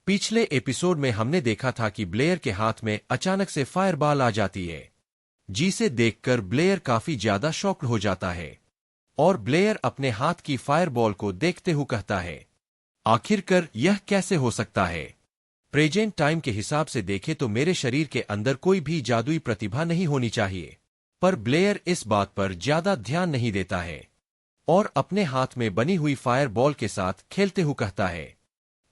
पिछले एपिसोड में हमने देखा था कि ब्लेयर के हाथ में अचानक से फायरबॉल आ जाती है, जिसे देखकर ब्लेयर काफी ज्यादा शॉक्ड हो जाता है और ब्लेयर अपने हाथ की फायरबॉल को देखते हुए कहता है, आखिरकार यह कैसे हो सकता है? प्रेजेंट टाइम के हिसाब से देखें तो मेरे शरीर के अंदर कोई भी जादुई प्रतिभा नहीं होनी चाहिए, पर ब्लेयर इस बात पर ज्यादा ध्यान नहीं देता है और अपने हाथ में बनी हुई फायर बॉल के साथ खेलते हुए कहता है,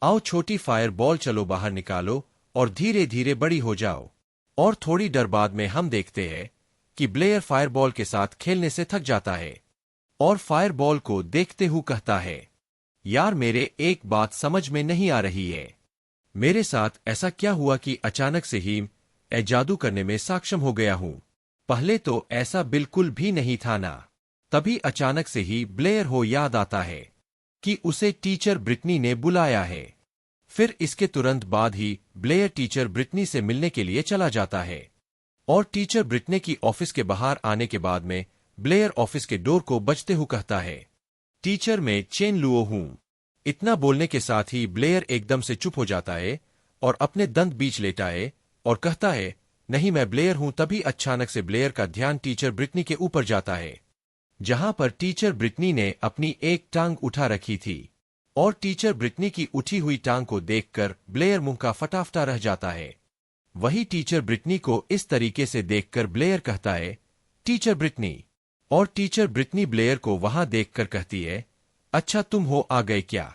आओ छोटी फायर बॉल चलो बाहर निकालो और धीरे धीरे बड़ी हो जाओ। और थोड़ी देर बाद में हम देखते हैं कि ब्लेयर फायर बॉल के साथ खेलने से थक जाता है और फायर बॉल को देखते हुए कहता है, यार मेरे एक बात समझ में नहीं आ रही है, मेरे साथ ऐसा क्या हुआ कि अचानक से ही मैं जादू करने में सक्षम हो गया हूं? पहले तो ऐसा बिल्कुल भी नहीं था ना। तभी अचानक से ही ब्लेयर हो याद आता है कि उसे टीचर ब्रिटनी ने बुलाया है। फिर इसके तुरंत बाद ही ब्लेयर टीचर ब्रिटनी से मिलने के लिए चला जाता है और टीचर ब्रिटनी की ऑफिस के बाहर आने के बाद में ब्लेयर ऑफिस के डोर को बजते हुए कहता है, टीचर मैं चेन लुओ हूं। इतना बोलने के साथ ही ब्लेयर एकदम से चुप हो जाता है और अपने दंत बीच लेता है और कहता है, नहीं मैं ब्लेयर हूं। तभी अचानक से ब्लेयर का ध्यान टीचर ब्रिटनी के ऊपर जाता है, जहां पर टीचर ब्रिटनी ने अपनी एक टांग उठा रखी थी और टीचर ब्रिटनी की उठी हुई टांग को देखकर ब्लेयर मुंह का फटाफटा रह जाता है। वही टीचर ब्रिटनी को इस तरीके से देखकर ब्लेयर कहता है, टीचर ब्रिटनी। और टीचर ब्रिटनी ब्लेयर को वहां देखकर कहती है, अच्छा तुम हो आ गए क्या?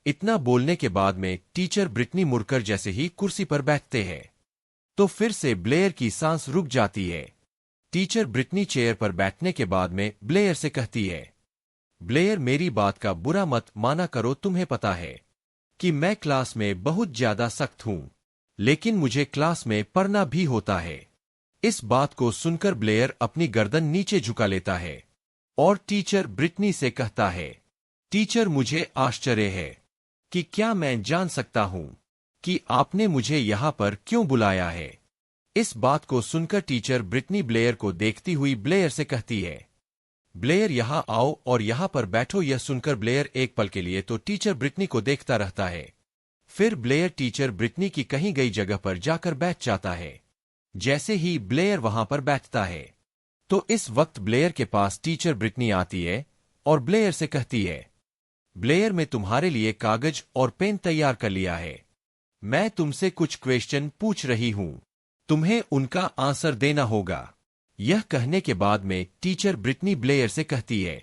इतना बोलने के बाद में टीचर ब्रिटनी मुड़कर जैसे ही कुर्सी पर बैठते हैं तो फिर से ब्लेयर की सांस रुक जाती है। टीचर ब्रिटनी चेयर पर बैठने के बाद में ब्लेयर से कहती है, ब्लेयर मेरी बात का बुरा मत माना करो, तुम्हें पता है कि मैं क्लास में बहुत ज्यादा सख्त हूं, लेकिन मुझे क्लास में पढ़ना भी होता है। इस बात को सुनकर ब्लेयर अपनी गर्दन नीचे झुका लेता है और टीचर ब्रिटनी से कहता है, टीचर मुझे आश्चर्य है कि क्या मैं जान सकता हूं कि आपने मुझे यहां पर क्यों बुलाया है? इस बात को सुनकर टीचर ब्रिटनी ब्लेयर को देखती हुई ब्लेयर से कहती है, ब्लेयर यहां आओ और यहां पर बैठो। यह सुनकर ब्लेयर एक पल के लिए तो टीचर ब्रिटनी को देखता रहता है, फिर ब्लेयर टीचर ब्रिटनी की कहीं गई जगह पर जाकर बैठ जाता है। जैसे ही ब्लेयर वहां पर बैठता है तो इस वक्त ब्लेयर के पास टीचर ब्रिटनी आती है और ब्लेयर से कहती है, ब्लेयर मैं तुम्हारे लिए कागज और पेन तैयार कर लिया है, मैं तुमसे कुछ क्वेश्चन पूछ रही हूं, तुम्हें उनका आंसर देना होगा। यह कहने के बाद में टीचर ब्रिटनी ब्लेयर से कहती है,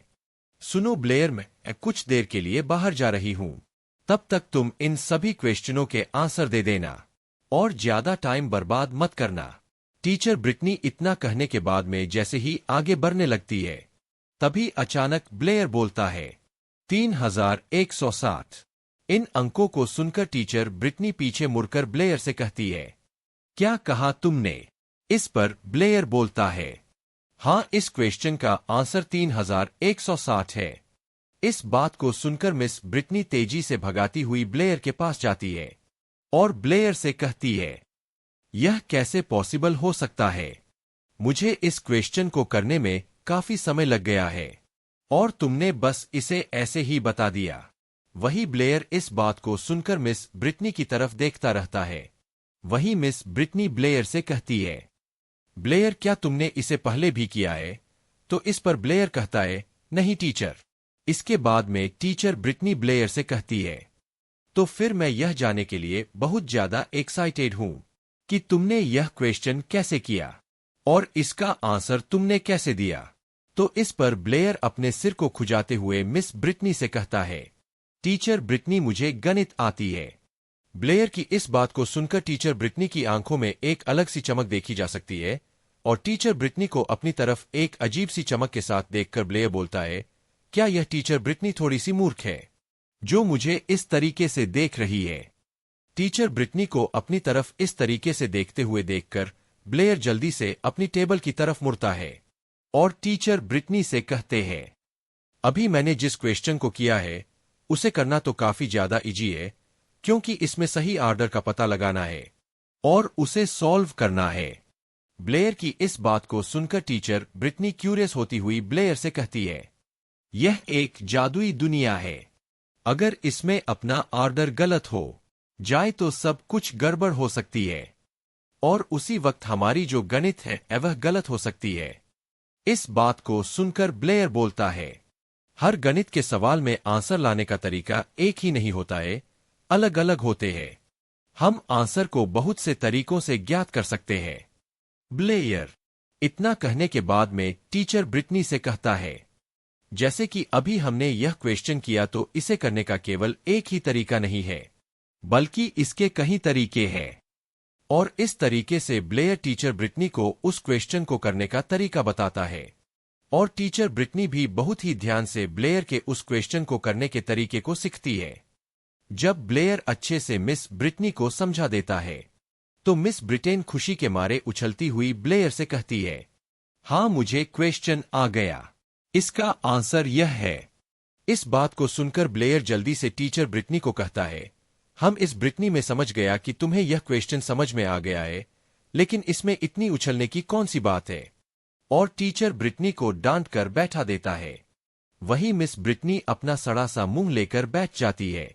सुनो ब्लेयर मैं कुछ देर के लिए बाहर जा रही हूं, तब तक तुम इन सभी क्वेश्चनों के आंसर दे देना और ज्यादा टाइम बर्बाद मत करना। टीचर ब्रिटनी इतना कहने के बाद में जैसे ही आगे बढ़ने लगती है तभी अचानक ब्लेयर बोलता है, 3160। इन अंकों को सुनकर टीचर ब्रिटनी पीछे मुड़कर ब्लेयर से कहती है, क्या कहा तुमने? इस पर ब्लेयर बोलता है, हां इस क्वेश्चन का आंसर 3160 है। इस बात को सुनकर मिस ब्रिटनी तेजी से भगाती हुई ब्लेयर के पास जाती है और ब्लेयर से कहती है, यह कैसे पॉसिबल हो सकता है? मुझे इस क्वेश्चन को करने में काफी समय लग गया है और तुमने बस इसे ऐसे ही बता दिया। वही ब्लेयर इस बात को सुनकर मिस ब्रिटनी की तरफ देखता रहता है। वही मिस ब्रिटनी ब्लेयर से कहती है, ब्लेयर क्या तुमने इसे पहले भी किया है? तो इस पर ब्लेयर कहता है, नहीं टीचर। इसके बाद में टीचर ब्रिटनी ब्लेयर से कहती है, तो फिर मैं यह जानने के लिए बहुत ज्यादा एक्साइटेड हूं कि तुमने यह क्वेश्चन कैसे किया और इसका आंसर तुमने कैसे दिया। तो इस पर ब्लेयर अपने सिर को खुजाते हुए मिस ब्रिटनी से कहता है, टीचर ब्रिटनी मुझे गणित आती है। ब्लेयर की इस बात को सुनकर टीचर ब्रिटनी की आंखों में एक अलग सी चमक देखी जा सकती है और टीचर ब्रिटनी को अपनी तरफ एक अजीब सी चमक के साथ देखकर ब्लेयर बोलता है, क्या यह टीचर ब्रिटनी थोड़ी सी मूर्ख है जो मुझे इस तरीके से देख रही है? टीचर ब्रिटनी को अपनी तरफ इस तरीके से देखते हुए देखकर ब्लेयर जल्दी से अपनी टेबल की तरफ मुड़ता है और टीचर ब्रिटनी से कहते हैं, अभी मैंने जिस क्वेश्चन को किया है उसे करना तो काफी ज्यादा इजी है, क्योंकि इसमें सही आर्डर का पता लगाना है और उसे सॉल्व करना है। ब्लेयर की इस बात को सुनकर टीचर ब्रिटनी क्यूरियस होती हुई ब्लेयर से कहती है, यह एक जादुई दुनिया है, अगर इसमें अपना आर्डर गलत हो जाए तो सब कुछ गड़बड़ हो सकती है और उसी वक्त हमारी जो गणित है वह गलत हो सकती है। इस बात को सुनकर ब्लेयर बोलता है, हर गणित के सवाल में आंसर लाने का तरीका एक ही नहीं होता है, अलग अलग होते हैं। हम आंसर को बहुत से तरीकों से ज्ञात कर सकते हैं। ब्लेयर इतना कहने के बाद में टीचर ब्रिटनी से कहता है, जैसे कि अभी हमने यह क्वेश्चन किया तो इसे करने का केवल एक ही तरीका नहीं है, बल्कि इसके कई तरीके हैं। और इस तरीके से ब्लेयर टीचर ब्रिटनी को उस क्वेश्चन को करने का तरीका बताता है और टीचर ब्रिटनी भी बहुत ही ध्यान से ब्लेयर के उस क्वेश्चन को करने के तरीके को सीखती है। जब ब्लेयर अच्छे से मिस ब्रिटनी को समझा देता है तो मिस ब्रिटेन खुशी के मारे उछलती हुई ब्लेयर से कहती है, हाँ मुझे क्वेश्चन आ गया, इसका आंसर यह है। इस बात को सुनकर ब्लेयर जल्दी से टीचर ब्रिटनी को कहता है, हम इस ब्रिटनी में समझ गया कि तुम्हें यह क्वेश्चन समझ में आ गया है, लेकिन इसमें इतनी उछलने की कौन सी बात है। और टीचर ब्रिटनी को डांट कर बैठा देता है। वही मिस ब्रिटनी अपना सड़ा सा मुंह लेकर बैठ जाती है।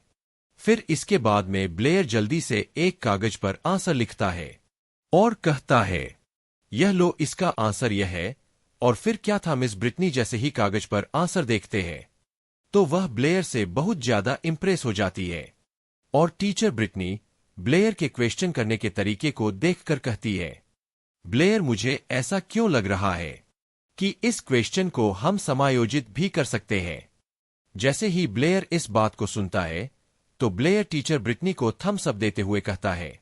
फिर इसके बाद में ब्लेयर जल्दी से एक कागज पर आंसर लिखता है और कहता है, यह लो इसका आंसर यह है। और फिर क्या था, मिस ब्रिटनी जैसे ही कागज पर आंसर देखते हैं तो वह ब्लेयर से बहुत ज्यादा इंप्रेस हो जाती है और टीचर ब्रिटनी ब्लेयर के क्वेश्चन करने के तरीके को देखकर कहती है, ब्लेयर मुझे ऐसा क्यों लग रहा है कि इस क्वेश्चन को हम समायोजित भी कर सकते हैं। जैसे ही ब्लेयर इस बात को सुनता है तो ब्लेयर टीचर ब्रिटनी को थम्स अप देते हुए कहता है,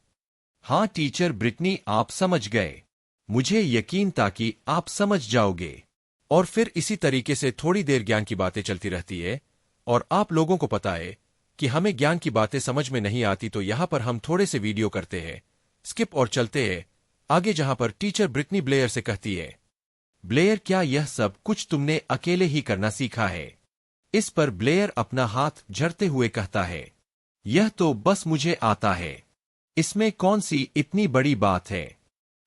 हाँ टीचर ब्रिटनी आप समझ गए, मुझे यकीन था कि आप समझ जाओगे। और फिर इसी तरीके से थोड़ी देर ज्ञान की बातें चलती रहती है और आप लोगों को पता है कि हमें ज्ञान की बातें समझ में नहीं आती तो यहां पर हम थोड़े से वीडियो करते हैं स्किप और चलते हैं आगे, जहां पर टीचर ब्रिटनी ब्लेयर से कहती है, ब्लेयर क्या यह सब कुछ तुमने अकेले ही करना सीखा है। इस पर ब्लेयर अपना हाथ झड़ते हुए कहता है, यह तो बस मुझे आता है, इसमें कौन सी इतनी बड़ी बात है।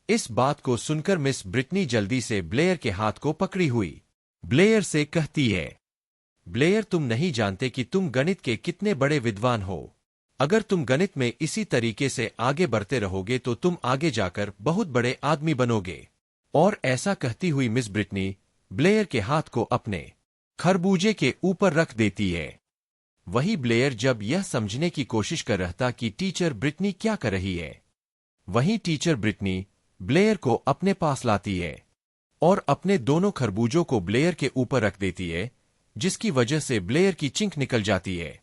इस बात को सुनकर मिस ब्रिटनी जल्दी से ब्लेयर के हाथ को पकड़ी हुई ब्लेयर से कहती है, ब्लेयर तुम नहीं जानते कि तुम गणित के कितने बड़े विद्वान हो। अगर तुम गणित में इसी तरीके से आगे बढ़ते रहोगे तो तुम आगे जाकर बहुत बड़े आदमी बनोगे। और ऐसा कहती हुई मिस ब्रिटनी ब्लेयर के हाथ को अपने खरबूजे के ऊपर रख देती है। वही ब्लेयर जब यह समझने की कोशिश कर रहा था कि टीचर ब्रिटनी क्या कर रही है, वहीं टीचर ब्रिटनी ब्लेयर को अपने पास लाती है और अपने दोनों खरबूजों को ब्लेयर के ऊपर रख देती है, जिसकी वजह से ब्लेयर की चिंक निकल जाती है।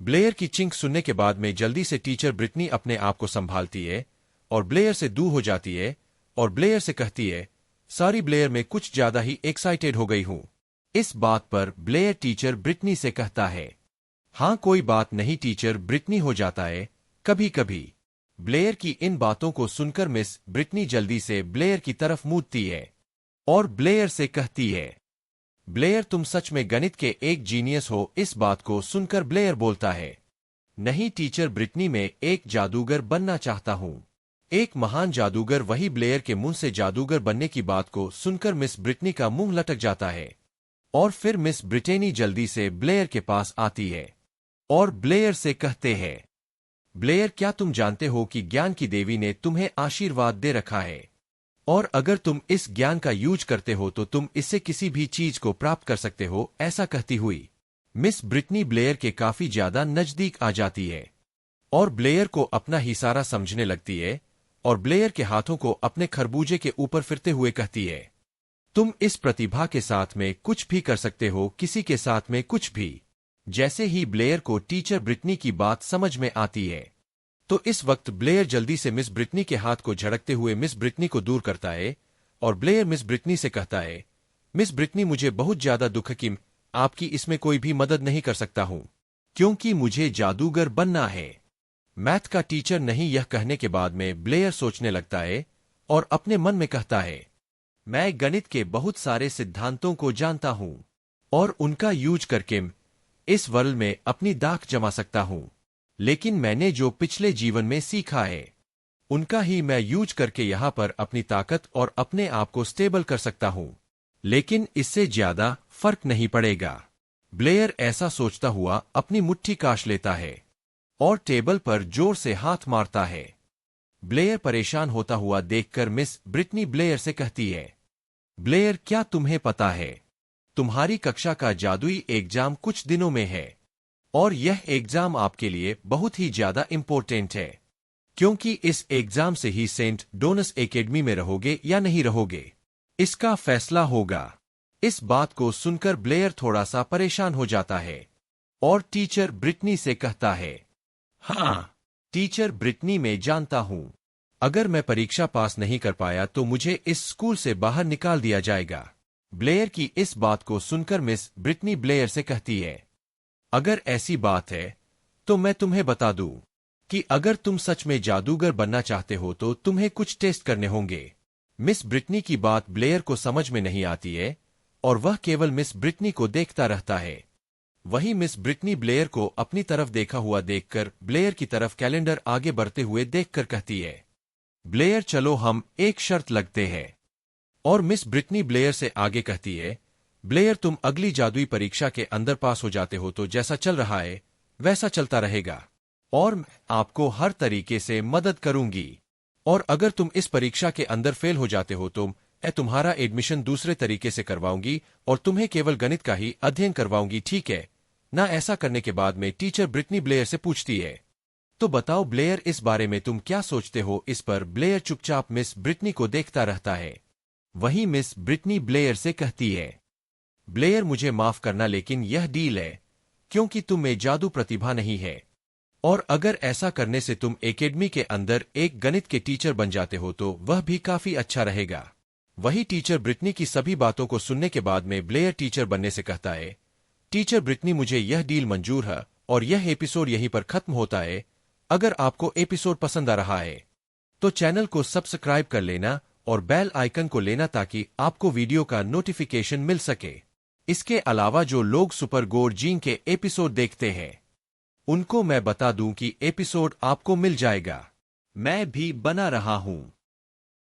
ब्लेयर की चिंक सुनने के बाद में जल्दी से टीचर ब्रिटनी अपने आप को संभालती है और ब्लेयर से दूर हो जाती है और ब्लेयर से कहती है, सॉरी ब्लेयर मैं कुछ ज्यादा ही एक्साइटेड हो गई हूं। इस बात पर ब्लेयर टीचर ब्रिटनी से कहता है, हाँ कोई बात नहीं टीचर ब्रिटनी, हो जाता है कभी कभी। ब्लेयर की इन बातों को सुनकर मिस ब्रिटनी जल्दी से ब्लेयर की तरफ मूदती है और ब्लेयर से कहती है, ब्लेयर तुम सच में गणित के एक जीनियस हो। इस बात को सुनकर ब्लेयर बोलता है, नहीं टीचर ब्रिटनी मैं एक जादूगर बनना चाहता हूं, एक महान जादूगर। वही ब्लेयर के मुंह से जादूगर बनने की बात को सुनकर मिस ब्रिटनी का मुंह लटक जाता है और फिर मिस ब्रिटेनी जल्दी से ब्लेयर के पास आती है और ब्लेयर से कहते हैं, ब्लेयर क्या तुम जानते हो कि ज्ञान की देवी ने तुम्हें आशीर्वाद दे रखा है और अगर तुम इस ज्ञान का यूज करते हो तो तुम इससे किसी भी चीज को प्राप्त कर सकते हो। ऐसा कहती हुई मिस ब्रिटनी ब्लेयर के काफी ज्यादा नजदीक आ जाती है और ब्लेयर को अपना ही सारा समझने लगती है और ब्लेयर के हाथों को अपने खरबूजे के ऊपर फिरते हुए कहती है, तुम इस प्रतिभा के साथ में कुछ भी कर सकते हो, किसी के साथ में कुछ भी। जैसे ही ब्लेयर को टीचर ब्रिटनी की बात समझ में आती है तो इस वक्त ब्लेयर जल्दी से मिस ब्रिटनी के हाथ को झड़कते हुए मिस ब्रिटनी को दूर करता है और ब्लेयर मिस ब्रिटनी से कहता है, मिस ब्रिटनी मुझे बहुत ज्यादा दुख है कि आपकी इसमें कोई भी मदद नहीं कर सकता हूं क्योंकि मुझे जादूगर बनना है, मैथ का टीचर नहीं। यह कहने के बाद में ब्लेयर सोचने लगता है और अपने मन में कहता है, मैं गणित के बहुत सारे सिद्धांतों को जानता हूं और उनका यूज करके इस वर्ल्ड में अपनी दाख जमा सकता हूं, लेकिन मैंने जो पिछले जीवन में सीखा है उनका ही मैं यूज करके यहां पर अपनी ताकत और अपने आप को स्टेबल कर सकता हूं, लेकिन इससे ज्यादा फर्क नहीं पड़ेगा। ब्लेयर ऐसा सोचता हुआ अपनी मुट्ठी काश लेता है और टेबल पर जोर से हाथ मारता है। ब्लेयर परेशान होता हुआ देखकर मिस ब्रिटनी ब्लेयर से कहती है, ब्लेयर, क्या तुम्हें पता है, तुम्हारी कक्षा का जादुई एग्जाम कुछ दिनों में है और यह एग्जाम आपके लिए बहुत ही ज्यादा इम्पोर्टेंट है, क्योंकि इस एग्जाम से ही सेंट डोनस एकेडमी में रहोगे या नहीं रहोगे, इसका फैसला होगा। इस बात को सुनकर ब्लेयर थोड़ा सा परेशान हो जाता है और टीचर ब्रिटनी से कहता है, हाँ टीचर ब्रिटनी, मैं जानता हूं, अगर मैं परीक्षा पास नहीं कर पाया तो मुझे इस स्कूल से बाहर निकाल दिया जाएगा। ब्लेयर की इस बात को सुनकर मिस ब्रिटनी ब्लेयर से कहती है, अगर ऐसी बात है तो मैं तुम्हें बता दूं कि अगर तुम सच में जादूगर बनना चाहते हो तो तुम्हें कुछ टेस्ट करने होंगे। मिस ब्रिटनी की बात ब्लेयर को समझ में नहीं आती है और वह केवल मिस ब्रिटनी को देखता रहता है। वहीं मिस ब्रिटनी ब्लेयर को अपनी तरफ देखा हुआ देखकर ब्लेयर की तरफ कैलेंडर आगे बढ़ते हुए देखकर कहती है, ब्लेयर, चलो हम एक शर्त लगते हैं। और मिस ब्रिटनी ब्लेयर से आगे कहती है, ब्लेयर, तुम अगली जादुई परीक्षा के अंदर पास हो जाते हो तो जैसा चल रहा है वैसा चलता रहेगा और मैं आपको हर तरीके से मदद करूंगी। और अगर तुम इस परीक्षा के अंदर फेल हो जाते हो तो मैं तुम्हारा एडमिशन दूसरे तरीके से करवाऊंगी और तुम्हें केवल गणित का ही अध्ययन करवाऊंगी, ठीक है ना। ऐसा करने के बाद में टीचर ब्रिटनी ब्लेयर से पूछती है, तो बताओ ब्लेयर, इस बारे में तुम क्या सोचते हो। इस पर ब्लेयर चुपचाप मिस ब्रिटनी को देखता रहता है। वहीं मिस ब्रिटनी ब्लेयर से कहती है, ब्लेयर, मुझे माफ करना लेकिन यह डील है, क्योंकि तुम में जादू प्रतिभा नहीं है और अगर ऐसा करने से तुम एकेडमी के अंदर एक गणित के टीचर बन जाते हो तो वह भी काफी अच्छा रहेगा। वही टीचर ब्रिटनी की सभी बातों को सुनने के बाद में ब्लेयर टीचर बनने से कहता है, टीचर ब्रिटनी, मुझे यह डील मंजूर है और यह एपिसोड यहीं पर खत्म होता है। अगर आपको एपिसोड पसंद आ रहा है तो चैनल को सब्सक्राइब कर लेना और बेल आइकन को लेना ताकि आपको वीडियो का नोटिफिकेशन मिल सके। इसके अलावा जो लोग सुपर गोर जीन के एपिसोड देखते हैं उनको मैं बता दूं कि एपिसोड आपको मिल जाएगा, मैं भी बना रहा हूं।